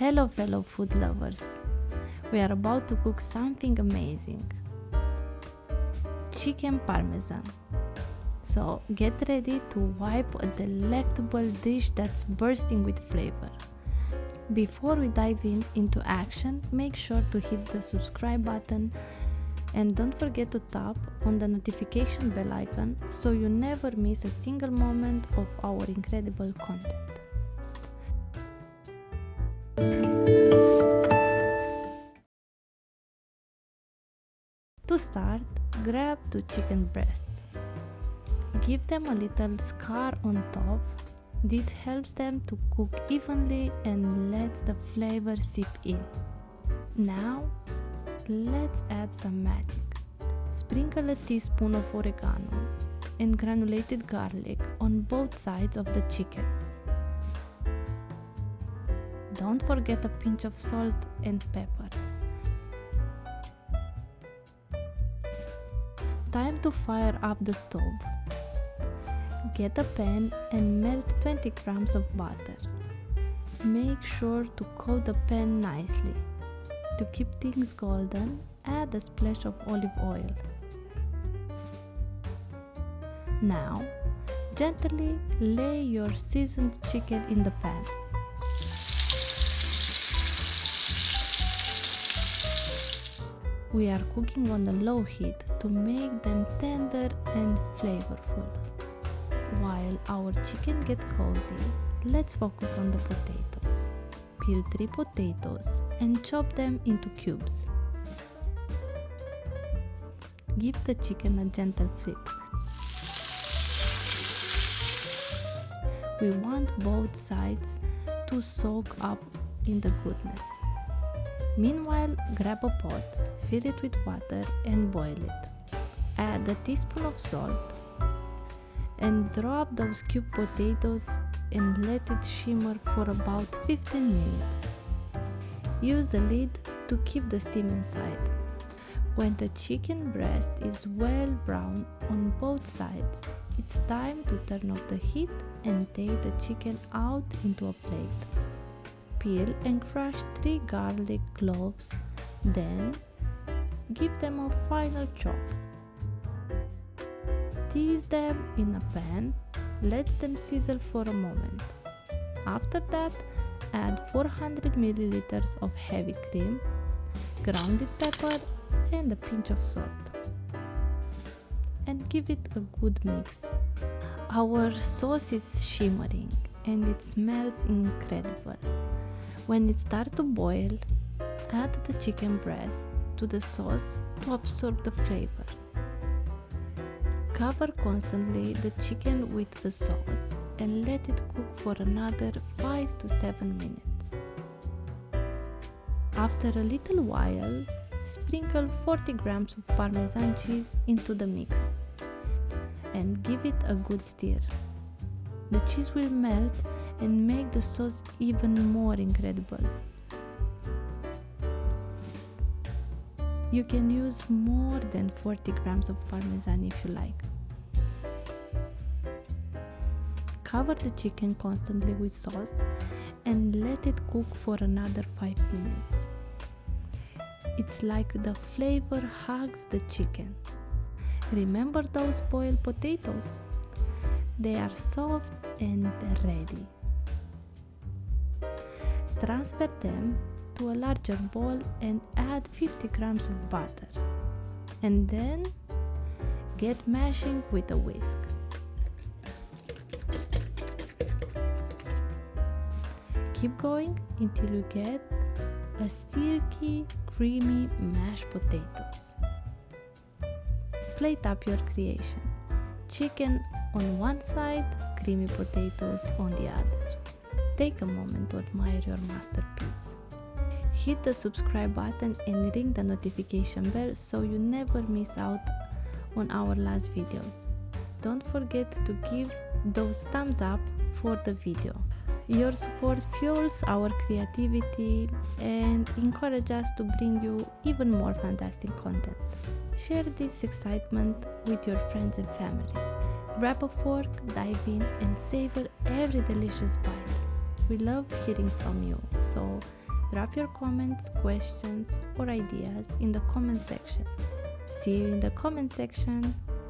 Hello fellow food lovers, we are about to cook something amazing. Chicken parmesan. So get ready to wipe a delectable dish that's bursting with flavor. Before we dive into action, make sure to hit the subscribe button and don't forget to tap on the notification bell icon so you never miss a single moment of our incredible content. To start, grab 2 chicken breasts. Give them a little scar on top. This helps them to cook evenly and lets the flavor seep in. Now, let's add some magic. Sprinkle a teaspoon of oregano and granulated garlic on both sides of the chicken. Don't forget a pinch of salt and pepper. Time to fire up the stove. Get a pan and melt 20 grams of butter. Make sure to coat the pan nicely. To keep things golden, add a splash of olive oil. Now, gently lay your seasoned chicken in the pan. We are cooking on a low heat to make them tender and flavorful. While our chicken gets cozy, let's focus on the potatoes. Peel 3 potatoes and chop them into cubes. Give the chicken a gentle flip. We want both sides to soak up in the goodness. Meanwhile, grab a pot, fill it with water and boil it. Add a teaspoon of salt and drop those cubed potatoes and let it shimmer for about 15 minutes. Use a lid to keep the steam inside. When the chicken breast is well brown on both sides, it's time to turn off the heat and take the chicken out into a plate. Peel and crush 3 garlic cloves, then give them a final chop. Tease them in a pan, let them sizzle for a moment. After that, add 400 milliliters of heavy cream, grounded pepper and a pinch of salt. And give it a good mix. Our sauce is shimmering and it smells incredible. When it starts to boil, add the chicken breasts to the sauce to absorb the flavor. Cover constantly the chicken with the sauce and let it cook for another 5 to 7 minutes. After a little while, sprinkle 40 grams of Parmesan cheese into the mix and give it a good stir. The cheese will melt and make the sauce even more incredible. You can use more than 40 grams of Parmesan if you like. Cover the chicken constantly with sauce and let it cook for another 5 minutes. It's like the flavor hugs the chicken. Remember those boiled potatoes? They are soft and ready. Transfer them to a larger bowl and add 50 grams of butter. And then get mashing with a whisk. Keep going until you get a silky, creamy mashed potatoes. Plate up your creation. Chicken on one side, creamy potatoes on the other. Take a moment to admire your masterpiece. Hit the subscribe button and ring the notification bell so you never miss out on our last videos. Don't forget to give those thumbs up for the video. Your support fuels our creativity and encourages us to bring you even more fantastic content. Share this excitement with your friends and family. Grab a fork, dive in and savor every delicious bite. We love hearing from you, so Drop your comments, questions, or ideas in the comment section. See you in the comment section.